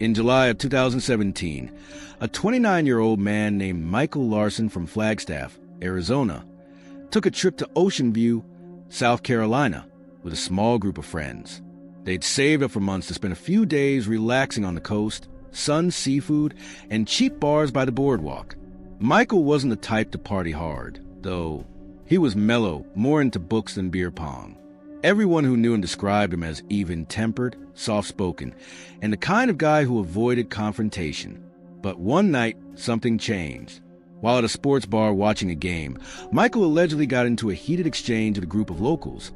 In July of 2017, a 29-year-old man named Michael Larson from Flagstaff, Arizona, took a trip to Ocean View, South Carolina, with a small group of friends. They'd saved up for months to spend a few days relaxing on the coast, sun, seafood, and cheap bars by the boardwalk. Michael wasn't the type to party hard, though. He was mellow, more into books than beer pong. Everyone who knew him described him as even-tempered, soft-spoken, and the kind of guy who avoided confrontation. But one night, something changed. While at a sports bar watching a game, Michael allegedly got into a heated exchange with a group of locals,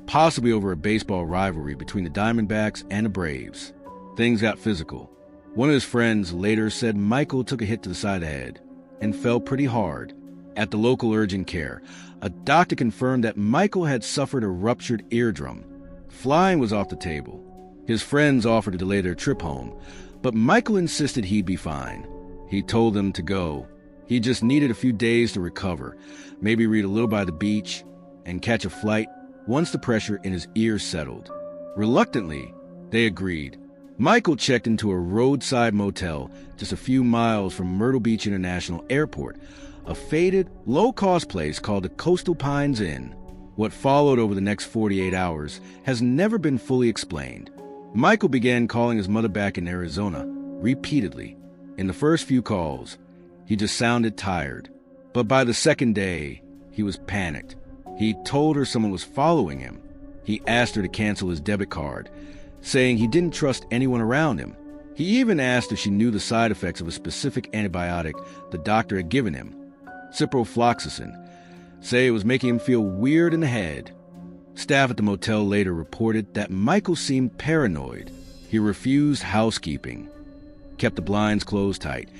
possibly over a baseball rivalry between the Diamondbacks and the Braves. Things got physical. One of his friends later said Michael took a hit to the side of the head and fell pretty hard. At the local urgent care, a doctor confirmed that Michael had suffered a ruptured eardrum. Flying was off the table. His friends offered to delay their trip home, but Michael insisted he'd be fine. He told them to go. He just needed a few days to recover, maybe read a little by the beach, and catch a flight once the pressure in his ears settled. Reluctantly, they agreed. Michael checked into a roadside motel just a few miles from Myrtle Beach International Airport, a faded, low-cost place called the Coastal Pines Inn. What followed over the next 48 hours has never been fully explained. Michael began calling his mother back in Arizona, repeatedly. In the first few calls, he just sounded tired. But by the second day, he was panicked. He told her someone was following him. He asked her to cancel his debit card, saying he didn't trust anyone around him. He even asked if she knew the side effects of a specific antibiotic the doctor had given him, ciprofloxacin, say it was making him feel weird in the head. Staff at the motel later reported that Michael seemed paranoid. He refused housekeeping, kept the blinds closed tight,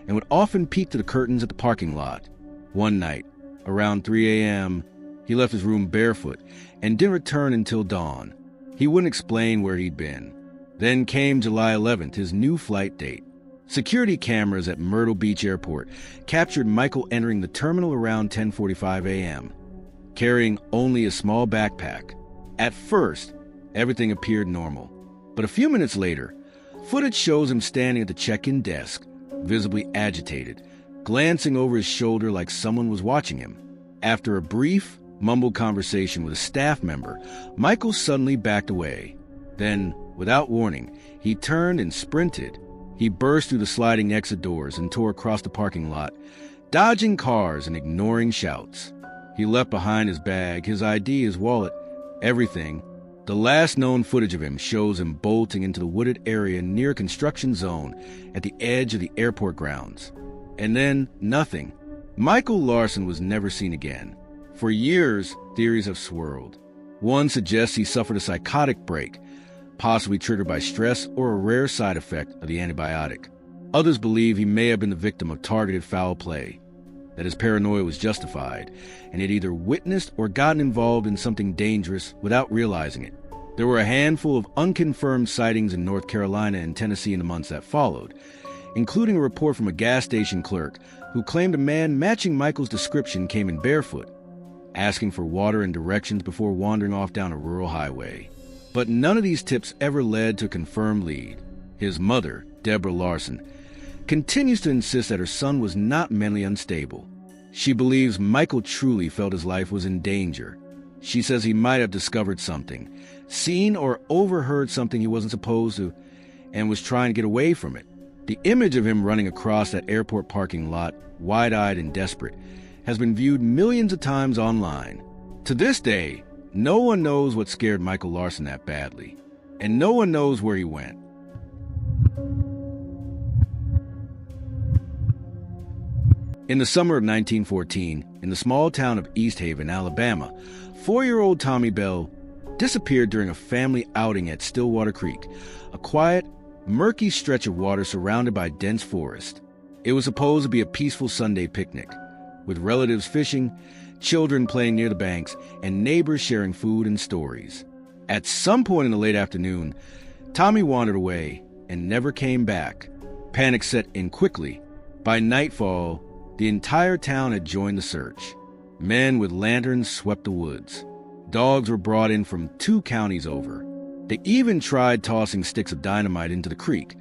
and would often peek to the curtains at the parking lot. One night, around 3 a.m., he left his room barefoot and didn't return until dawn. He wouldn't explain where he'd been. Then came July 11th, his new flight date. Security cameras at Myrtle Beach Airport captured Michael entering the terminal around 10:45 a.m., carrying only a small backpack. At first, everything appeared normal. But a few minutes later, footage shows him standing at the check-in desk, visibly agitated, glancing over his shoulder like someone was watching him. After a brief, mumbled conversation with a staff member, Michael suddenly backed away. Then, without warning, he turned and sprinted. He burst through the sliding exit doors and tore across the parking lot, dodging cars and ignoring shouts. He left behind his bag, his ID, his wallet, everything. The last known footage of him shows him bolting into the wooded area near a construction zone at the edge of the airport grounds. And then, nothing. Michael Larson was never seen again. For years, theories have swirled. One suggests he suffered a psychotic break, possibly triggered by stress or a rare side effect of the antibiotic. Others believe he may have been the victim of targeted foul play, that his paranoia was justified, and had either witnessed or gotten involved in something dangerous without realizing it. There were a handful of unconfirmed sightings in North Carolina and Tennessee in the months that followed, including a report from a gas station clerk who claimed a man matching Michael's description came in barefoot, asking for water and directions before wandering off down a rural highway. But none of these tips ever led to a confirmed lead. His mother, Deborah Larson, continues to insist that her son was not mentally unstable. She believes Michael truly felt his life was in danger. She says he might have discovered something, seen or overheard something he wasn't supposed to, and was trying to get away from it. The image of him running across that airport parking lot, wide-eyed and desperate, has been viewed millions of times online. To this day, no one knows what scared Michael Larson that badly, and no one knows where he went. In the summer of 1914, in the small town of East Haven, Alabama, 4-year-old Tommy Bell disappeared during a family outing at Stillwater Creek, a quiet, murky stretch of water surrounded by dense forest. It was supposed to be a peaceful Sunday picnic, with relatives fishing, children playing near the banks, and neighbors sharing food and stories. At some point in the late afternoon, Tommy wandered away and never came back. Panic set in quickly. By nightfall, the entire town had joined the search. Men with lanterns swept the woods. Dogs were brought in from 2 counties over. They even tried tossing sticks of dynamite into the creek,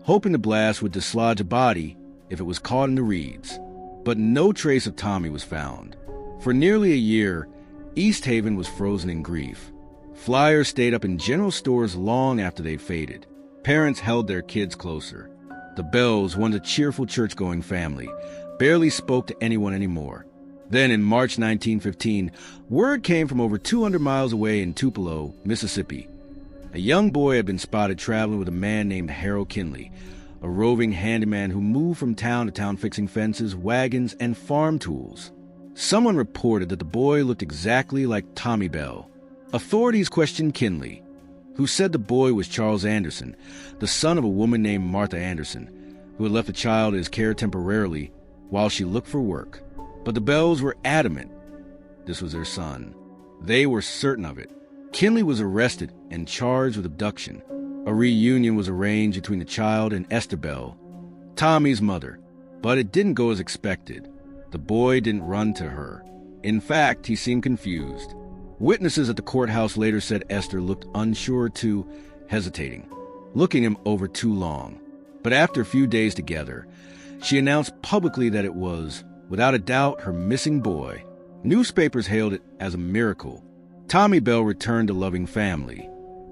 hoping the blast would dislodge a body if it was caught in the reeds. But no trace of Tommy was found. For nearly a year, East Haven was frozen in grief. Flyers stayed up in general stores long after they faded. Parents held their kids closer. The Bells, once a cheerful church-going family, barely spoke to anyone anymore. Then in March 1915, word came from over 200 miles away in Tupelo, Mississippi. A young boy had been spotted traveling with a man named Harold Kinley, a roving handyman who moved from town to town fixing fences, wagons, and farm tools. Someone reported that the boy looked exactly like Tommy Bell. Authorities questioned Kinley, who said the boy was Charles Anderson, the son of a woman named Martha Anderson, who had left the child in his care temporarily while she looked for work. But the Bells were adamant this was their son. They were certain of it. Kinley was arrested and charged with abduction. A reunion was arranged between the child and Esther Bell, Tommy's mother, but it didn't go as expected. The boy didn't run to her. In fact, he seemed confused. Witnesses at the courthouse later said Esther looked unsure too, hesitating, looking him over too long. But after a few days together, she announced publicly that it was, without a doubt, her missing boy. Newspapers hailed it as a miracle. Tommy Bell returned to loving family.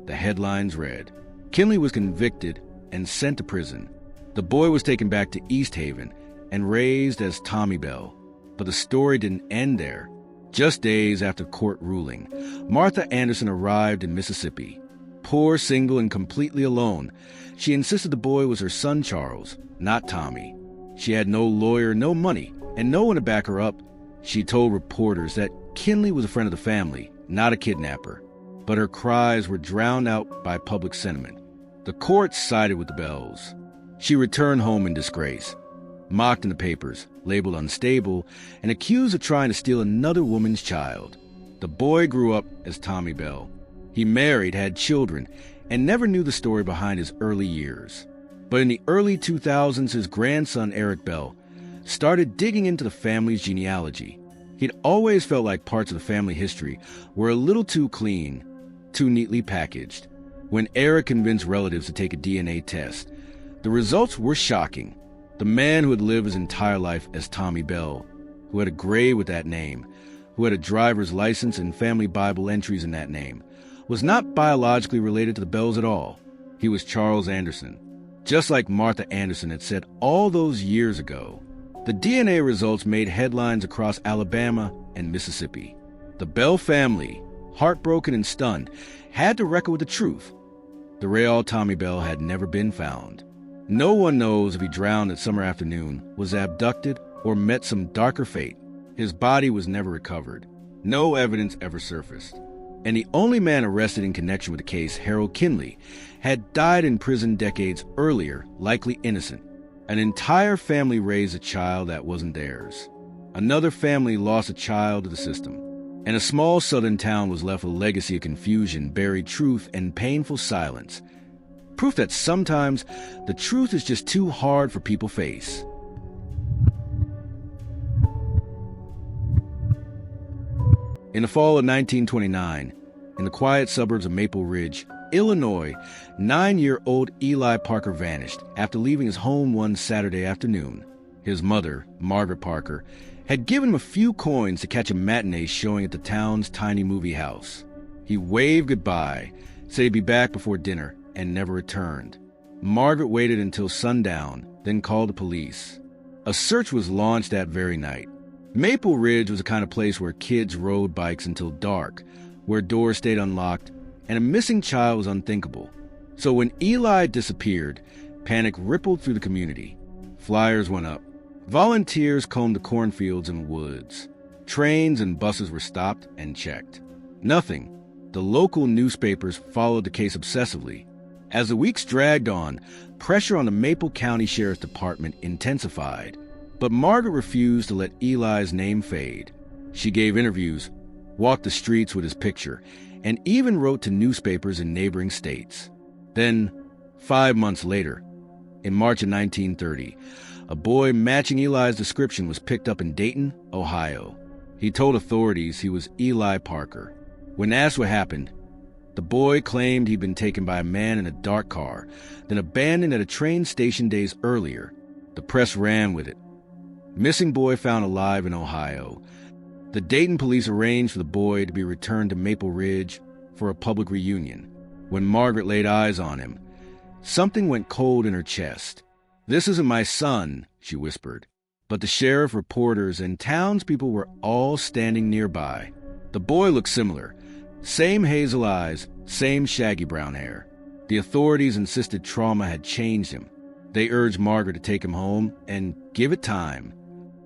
The headlines read, Kinley was convicted and sent to prison. The boy was taken back to East Haven and raised as Tommy Bell. But the story didn't end there. Just days after court ruling, Martha Anderson arrived in Mississippi. Poor, single, and completely alone, she insisted the boy was her son Charles, not Tommy. She had no lawyer, no money, and no one to back her up. She told reporters that Kinley was a friend of the family, not a kidnapper. But her cries were drowned out by public sentiment. The court sided with the Bells. She returned home in disgrace, mocked in the papers, labeled unstable, and accused of trying to steal another woman's child. The boy grew up as Tommy Bell. He married, had children, and never knew the story behind his early years. But in the early 2000s, his grandson, Eric Bell, started digging into the family's genealogy. He'd always felt like parts of the family history were a little too clean, too neatly packaged. When Eric convinced relatives to take a DNA test, the results were shocking. The man who had lived his entire life as Tommy Bell, who had a grave with that name, who had a driver's license and family Bible entries in that name, was not biologically related to the Bells at all. He was Charles Anderson, just like Martha Anderson had said all those years ago. The DNA results made headlines across Alabama and Mississippi. The Bell family, heartbroken and stunned, had to reckon with the truth. The real Tommy Bell had never been found. No one knows if he drowned that summer afternoon, was abducted, or met some darker fate. His body was never recovered. No evidence ever surfaced. And the only man arrested in connection with the case, Harold Kinley, had died in prison decades earlier, likely innocent. An entire family raised a child that wasn't theirs. Another family lost a child to the system. And a small southern town was left with a legacy of confusion, buried truth, and painful silence. Proof that sometimes the truth is just too hard for people to face. In the fall of 1929, in the quiet suburbs of Maple Ridge, Illinois, 9-year-old Eli Parker vanished after leaving his home one Saturday afternoon. His mother, Margaret Parker, had given him a few coins to catch a matinee showing at the town's tiny movie house. He waved goodbye, said he'd be back before dinner, and never returned. Margaret waited until sundown, then called the police. A search was launched that very night. Maple Ridge was the kind of place where kids rode bikes until dark, where doors stayed unlocked, and a missing child was unthinkable. So when Eli disappeared, panic rippled through the community. Flyers went up. Volunteers combed the cornfields and woods. Trains and buses were stopped and checked. Nothing. The local newspapers followed the case obsessively. As the weeks dragged on, pressure on the Maple County Sheriff's Department intensified. But Margaret refused to let Eli's name fade. She gave interviews, walked the streets with his picture, and even wrote to newspapers in neighboring states. Then, 5 months later, in March of 1930, a boy matching Eli's description was picked up in Dayton, Ohio. He told authorities he was Eli Parker. When asked what happened, The boy claimed he'd been taken by a man in a dark car, then abandoned at a train station days earlier. The press ran with it. Missing boy found alive in Ohio. The Dayton police arranged for the boy to be returned to Maple Ridge for a public reunion. When Margaret laid eyes on him, something went cold in her chest. "This isn't my son," she whispered. But the sheriff, reporters, and townspeople were all standing nearby. The boy looked similar. Same hazel eyes, same shaggy brown hair. The authorities insisted trauma had changed him. They urged Margaret to take him home and give it time.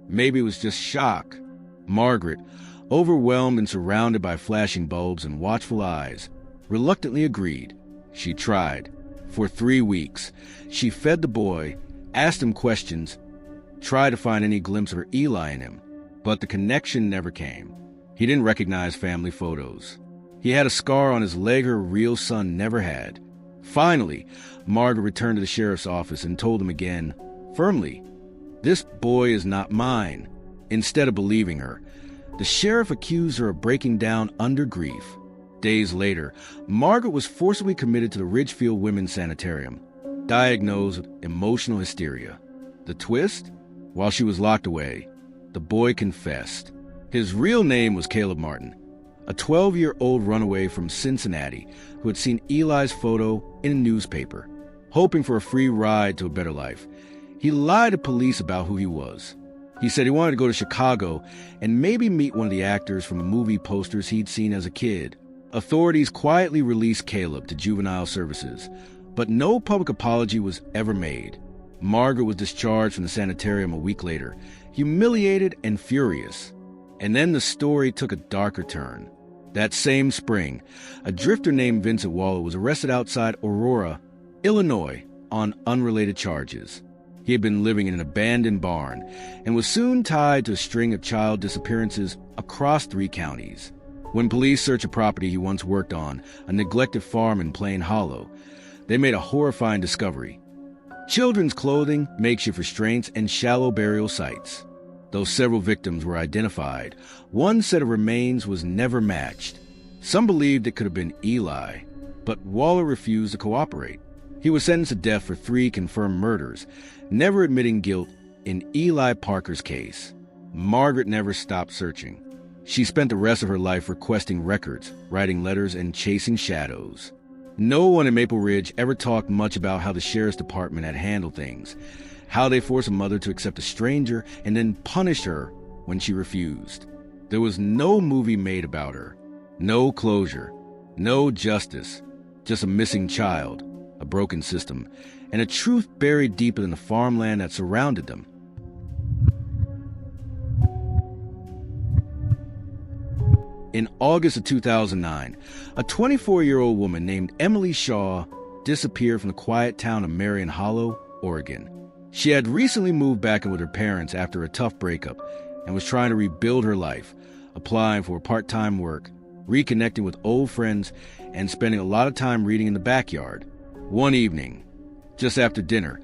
Maybe it was just shock. Margaret, overwhelmed and surrounded by flashing bulbs and watchful eyes, reluctantly agreed. She tried. For 3 weeks, she fed the boy, asked him questions, tried to find any glimpse of her Eli in him, but the connection never came. He didn't recognize family photos. He had a scar on his leg her real son never had. Finally, Margaret returned to the sheriff's office and told him again, firmly, "This boy is not mine." Instead of believing her, the sheriff accused her of breaking down under grief. Days later, Margaret was forcibly committed to the Ridgefield Women's Sanitarium, diagnosed with emotional hysteria. The twist? While she was locked away, the boy confessed. His real name was Caleb Martin, a 12-year-old runaway from Cincinnati who had seen Eli's photo in a newspaper, hoping for a free ride to a better life. He lied to police about who he was. He said he wanted to go to Chicago and maybe meet one of the actors from the movie posters he'd seen as a kid. Authorities quietly released Caleb to juvenile services, but no public apology was ever made. Margaret was discharged from the sanitarium a week later, humiliated and furious. And then the story took a darker turn. That same spring, a drifter named Vincent Waller was arrested outside Aurora, Illinois, on unrelated charges. He had been living in an abandoned barn and was soon tied to a string of child disappearances across 3 counties. When police searched a property he once worked on, a neglected farm in Plain Hollow, they made a horrifying discovery. Children's clothing, makeshift restraints, and shallow burial sites. Though several victims were identified, one set of remains was never matched. Some believed it could have been Eli, but Waller refused to cooperate. He was sentenced to death for 3 confirmed murders, never admitting guilt in Eli Parker's case. Margaret never stopped searching. She spent the rest of her life requesting records, writing letters, and chasing shadows. No one in Maple Ridge ever talked much about how the sheriff's department had handled things, how they forced a mother to accept a stranger and then punished her when she refused. There was no movie made about her, no closure, no justice, just a missing child, a broken system, and a truth buried deeper than the farmland that surrounded them. In August of 2009, a 24-year-old woman named Emily Shaw disappeared from the quiet town of Marion Hollow, Oregon. She had recently moved back in with her parents after a tough breakup and was trying to rebuild her life, applying for part-time work, reconnecting with old friends, and spending a lot of time reading in the backyard. One evening, just after dinner,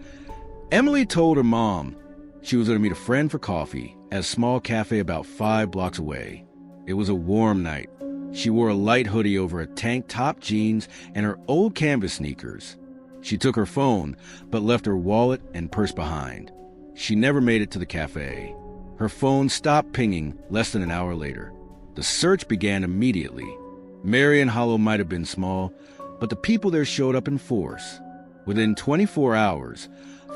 Emily told her mom she was going to meet a friend for coffee at a small cafe about 5 blocks away. It was a warm night. She wore a light hoodie over a tank top, jeans, and her old canvas sneakers. She took her phone, but left her wallet and purse behind. She never made it to the cafe. Her phone stopped pinging less than an hour later. The search began immediately. Marion Hollow might have been small, but the people there showed up in force. Within 24 hours,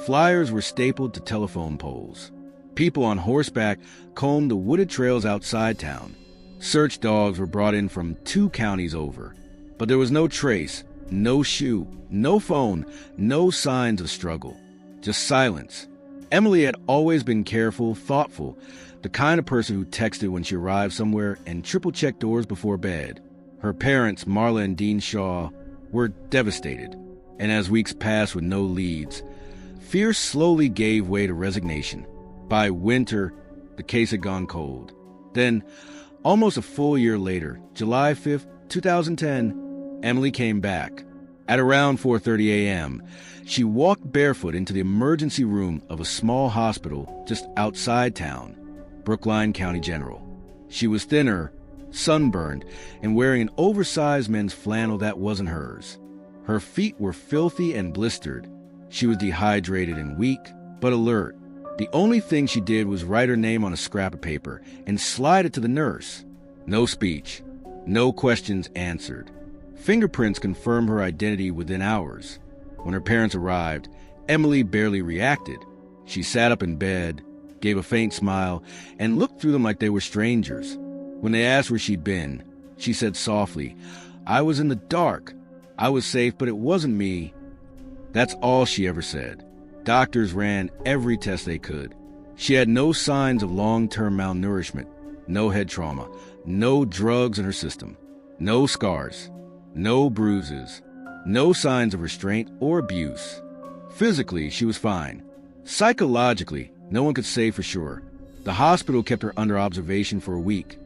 flyers were stapled to telephone poles. People on horseback combed the wooded trails outside town. Search dogs were brought in from 2 counties over, but there was no trace, no shoe, no phone, no signs of struggle, just silence. Emily had always been careful, thoughtful, the kind of person who texted when she arrived somewhere and triple-checked doors before bed. Her parents, Marla and Dean Shaw, were devastated, and as weeks passed with no leads, fear slowly gave way to resignation. By winter, the case had gone cold. Then, almost a full year later, July 5th, 2010, Emily came back. At around 4:30 a.m., she walked barefoot into the emergency room of a small hospital just outside town, Brookline County General. She was thinner, sunburned, and wearing an oversized men's flannel that wasn't hers. Her feet were filthy and blistered. She was dehydrated and weak, but alert. The only thing she did was write her name on a scrap of paper and slide it to the nurse. No speech. No questions answered. Fingerprints confirmed her identity within hours. When her parents arrived, Emily barely reacted. She sat up in bed, gave a faint smile, and looked through them like they were strangers. When they asked where she'd been, she said softly, "I was in the dark. I was safe, but it wasn't me." That's all she ever said. Doctors ran every test they could. She had no signs of long-term malnourishment, no head trauma, no drugs in her system, no scars, no bruises, no signs of restraint or abuse. Physically, she was fine. Psychologically, no one could say for sure. The hospital kept her under observation for a week,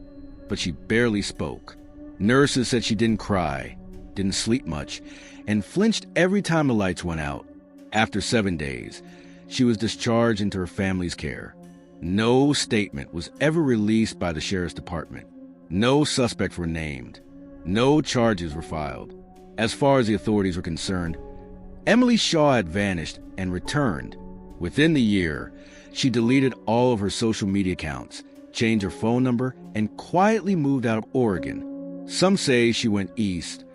but she barely spoke. Nurses said she didn't cry, didn't sleep much, and flinched every time the lights went out. After 7 days, she was discharged into her family's care. No statement was ever released by the sheriff's department. No suspects were named. No charges were filed. As far as the authorities were concerned, Emily Shaw had vanished and returned. Within the year, she deleted all of her social media accounts, changed her phone number, and quietly moved out of Oregon. Some say she went east,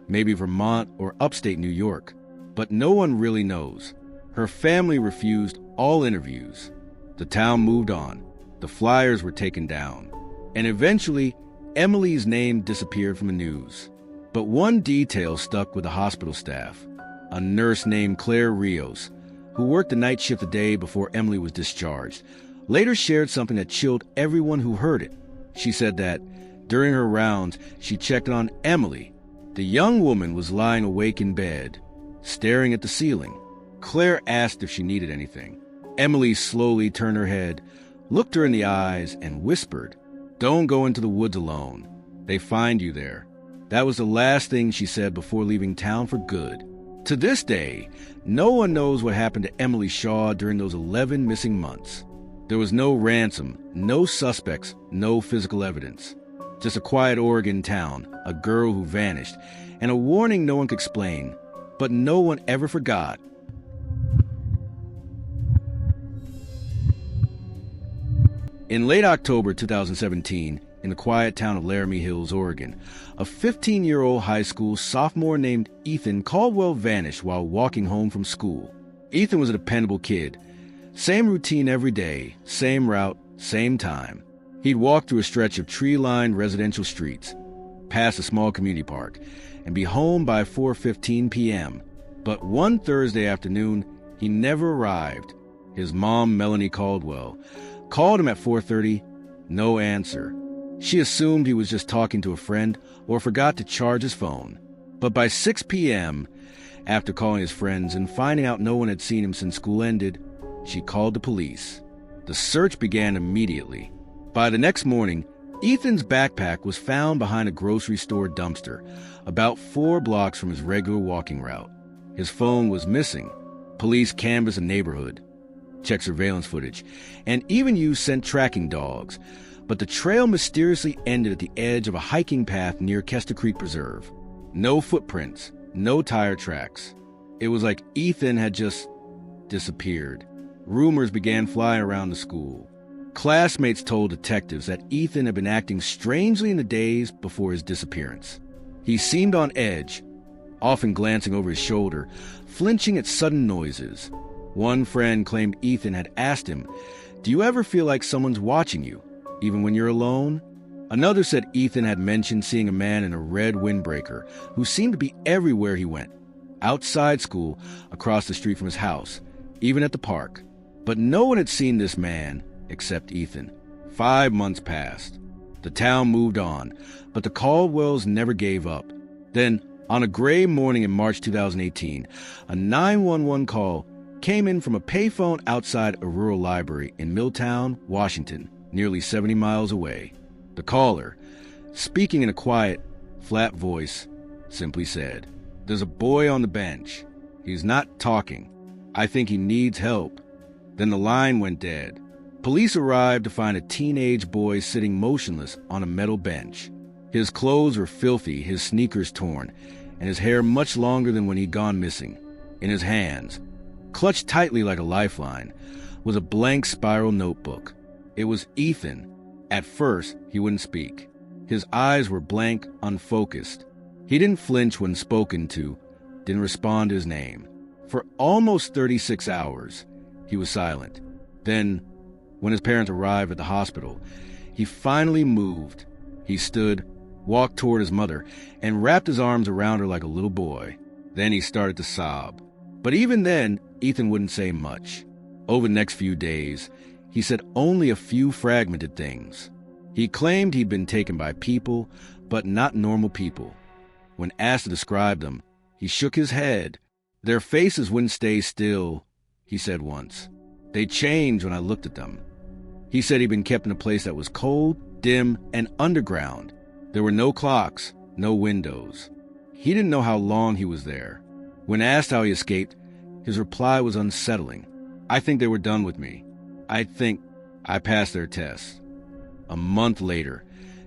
maybe Vermont or upstate New York, but no one really knows. Her family refused all interviews. The town moved on. The flyers were taken down. And eventually, Emily's name disappeared from the news. But one detail stuck with the hospital staff. A nurse named Claire Rios, who worked the night shift the day before Emily was discharged, later shared something that chilled everyone who heard it. She said that during her rounds, she checked on Emily. The young woman was lying awake in bed, staring at the ceiling. Claire asked if she needed anything. Emily slowly turned her head, looked her in the eyes, and whispered, "Don't go into the woods alone. They find you there." That was the last thing she said before leaving town for good. To this day, no one knows what happened to Emily Shaw during those 11 missing months. There was no ransom, no suspects, no physical evidence. Just a quiet Oregon town, a girl who vanished, and a warning no one could explain, but no one ever forgot. In late October 2017, in the quiet town of Laramie Hills, Oregon, a 15-year-old high school sophomore named Ethan Caldwell vanished while walking home from school. Ethan was a dependable kid. Same routine every day, same route, same time. He'd walk through a stretch of tree-lined residential streets, pass a small community park, and be home by 4:15 p.m. But one Thursday afternoon, he never arrived. His mom, Melanie Caldwell, called him at 4:30, no answer. She assumed he was just talking to a friend or forgot to charge his phone. But by 6 p.m., after calling his friends and finding out no one had seen him since school ended, she called the police. The search began immediately. By the next morning, Ethan's backpack was found behind a grocery store dumpster, about 4 blocks from his regular walking route. His phone was missing. Police canvassed the neighborhood, checked surveillance footage, and even used scent tracking dogs. But the trail mysteriously ended at the edge of a hiking path near Kester Creek Preserve. No footprints, no tire tracks. It was like Ethan had just disappeared. Rumors began flying around the school. Classmates told detectives that Ethan had been acting strangely in the days before his disappearance. He seemed on edge, often glancing over his shoulder, flinching at sudden noises. One friend claimed Ethan had asked him, "Do you ever feel like someone's watching you, even when you're alone?" Another said Ethan had mentioned seeing a man in a red windbreaker who seemed to be everywhere he went, outside school, across the street from his house, even at the park. But no one had seen this man except Ethan. 5 months passed. The town moved on, but the Caldwells never gave up. Then, on a gray morning in March 2018, a 911 call came in from a payphone outside a rural library in Milltown, Washington, nearly 70 miles away. The caller, speaking in a quiet, flat voice, simply said, "There's a boy on the bench. He's not talking. I think he needs help." Then the line went dead. Police arrived to find a teenage boy sitting motionless on a metal bench. His clothes were filthy, his sneakers torn, and his hair much longer than when he'd gone missing. In his hands, clutched tightly like a lifeline, was a blank spiral notebook. It was Ethan. At first, he wouldn't speak. His eyes were blank, unfocused. He didn't flinch when spoken to, didn't respond to his name. For almost 36 hours, he was silent. Then, when his parents arrived at the hospital, he finally moved. He stood, walked toward his mother, and wrapped his arms around her like a little boy. Then he started to sob. But even then, Ethan wouldn't say much. Over the next few days, he said only a few fragmented things. He claimed he'd been taken by people, but not normal people. When asked to describe them, he shook his head. Their faces wouldn't stay still, he said once. They changed when I looked at them. He said he'd been kept in a place that was cold, dim, and underground. There were no clocks, no windows. He didn't know how long he was there. When asked how he escaped, his reply was unsettling. I think they were done with me. I think I passed their test. A month later,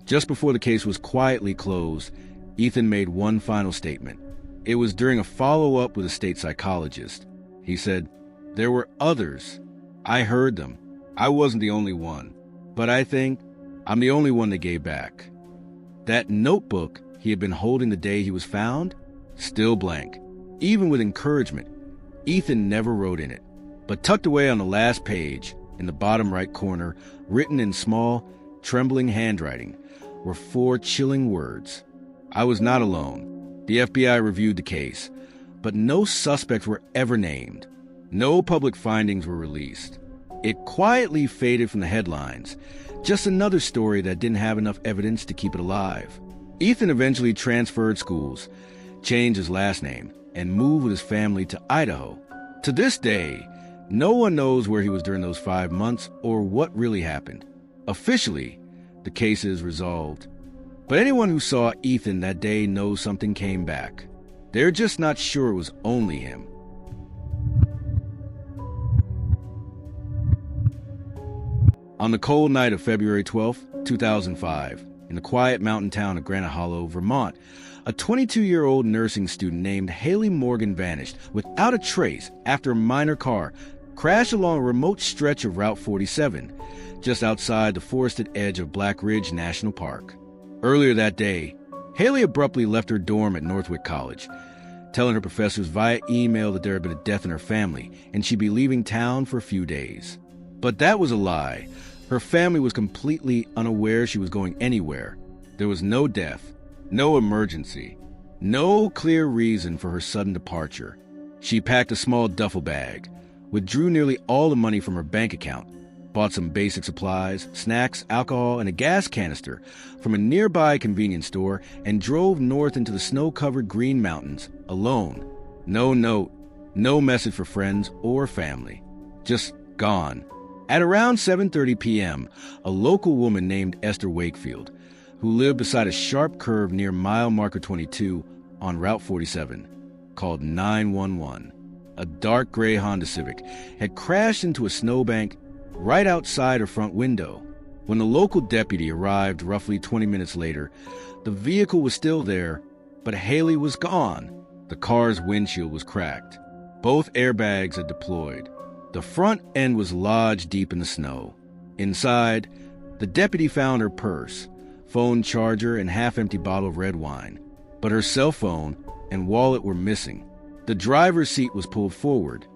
just before the case was quietly closed, Ethan made one final statement. It was during a follow-up with a state psychologist. He said, "There were others. I heard them. I wasn't the only one. But I think I'm the only one that gave back." That notebook he had been holding the day he was found, still blank. Even with encouragement, Ethan never wrote in it. But tucked away on the last page, in the bottom right corner, written in small, trembling handwriting, were 4 chilling words. I was not alone. The FBI reviewed the case, but no suspects were ever named. No public findings were released. It quietly faded from the headlines, just another story that didn't have enough evidence to keep it alive. Ethan eventually transferred schools, changed his last name, and moved with his family to Idaho. To this day, no one knows where he was during those 5 months or what really happened. Officially, the case is resolved. But anyone who saw Ethan that day knows something came back. They're just not sure it was only him. On the cold night of February 12, 2005, in the quiet mountain town of Granite Hollow, Vermont, a 22-year-old nursing student named Haley Morgan vanished without a trace after a minor car crashed along a remote stretch of Route 47, just outside the forested edge of Black Ridge National Park. Earlier that day, Haley abruptly left her dorm at Northwick College, telling her professors via email that there had been a death in her family and she'd be leaving town for a few days. But that was a lie. Her family was completely unaware she was going anywhere. There was no death, no emergency, no clear reason for her sudden departure. She packed a small duffel bag, withdrew nearly all the money from her bank account, bought some basic supplies, snacks, alcohol, and a gas canister from a nearby convenience store, and drove north into the snow-covered Green Mountains alone. No note, no message for friends or family. Just gone. At around 7:30 p.m., a local woman named Esther Wakefield, who lived beside a sharp curve near mile marker 22 on Route 47, called 911. A dark gray Honda Civic had crashed into a snowbank right outside her front window. When the local deputy arrived roughly 20 minutes later, the vehicle was still there, but Haley was gone. The car's windshield was cracked. Both airbags had deployed. The front end was lodged deep in the snow. Inside, the deputy found her purse, phone charger, and half-empty bottle of red wine. But her cell phone and wallet were missing. The driver's seat was pulled forward,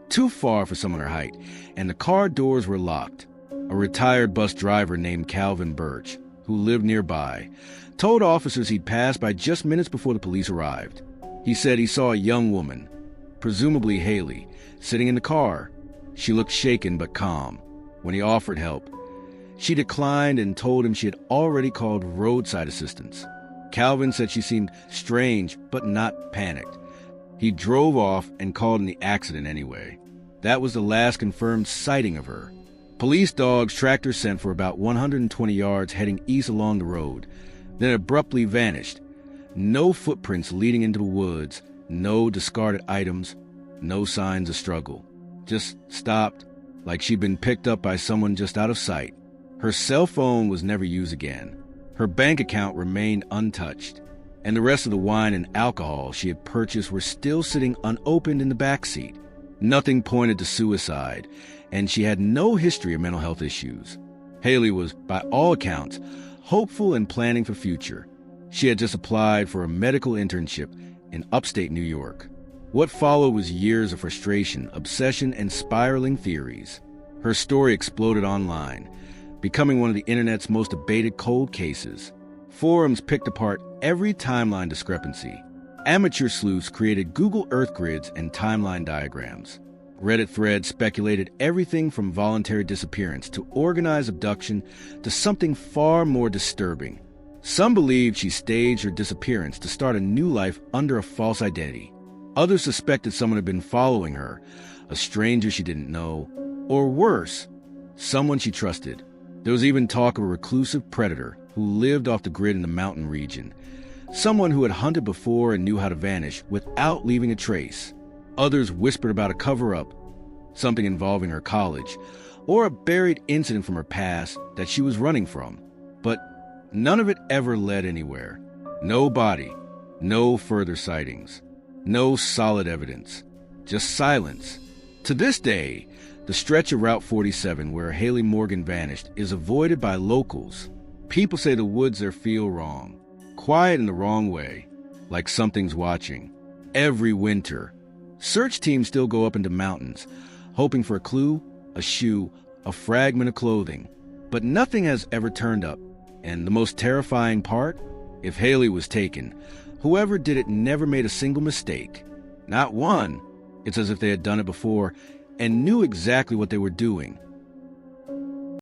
too far for someone her height, and the car doors were locked. A retired bus driver named Calvin Birch, who lived nearby, told officers he'd passed by just minutes before the police arrived. He said he saw a young woman, presumably Haley, sitting in the car. She looked shaken but calm. When he offered help, she declined and told him she had already called roadside assistance. Calvin said she seemed strange but not panicked. He drove off and called in the accident anyway. That was the last confirmed sighting of her. Police dogs tracked her scent for about 120 yards heading east along the road, then abruptly vanished. No footprints leading into the woods, no discarded items, no signs of struggle. Just stopped, like she'd been picked up by someone just out of sight. Her cell phone was never used again. Her bank account remained untouched, and the rest of the wine and alcohol she had purchased were still sitting unopened in the back seat. Nothing pointed to suicide, and she had no history of mental health issues. Haley was, by all accounts, hopeful and planning for future. She had just applied for a medical internship in upstate New York. What followed was years of frustration, obsession, and spiraling theories. Her story exploded online, becoming one of the internet's most debated cold cases. Forums picked apart every timeline discrepancy. Amateur sleuths created Google Earth grids and timeline diagrams. Reddit threads speculated everything from voluntary disappearance to organized abduction to something far more disturbing. Some believed she staged her disappearance to start a new life under a false identity. Others suspected someone had been following her, a stranger she didn't know, or worse, someone she trusted. There was even talk of a reclusive predator who lived off the grid in the mountain region, someone who had hunted before and knew how to vanish without leaving a trace. Others whispered about a cover-up, something involving her college, or a buried incident from her past that she was running from. But none of it ever led anywhere. No body, no further sightings, no solid evidence, just silence. To this day, the stretch of Route 47 where Haley Morgan vanished is avoided by locals. People say the woods there feel wrong, quiet in the wrong way, like something's watching. Every winter, search teams still go up into mountains, hoping for a clue, a shoe, a fragment of clothing. But nothing has ever turned up. And the most terrifying part? If Haley was taken, whoever did it never made a single mistake. Not one. It's as if they had done it before and knew exactly what they were doing.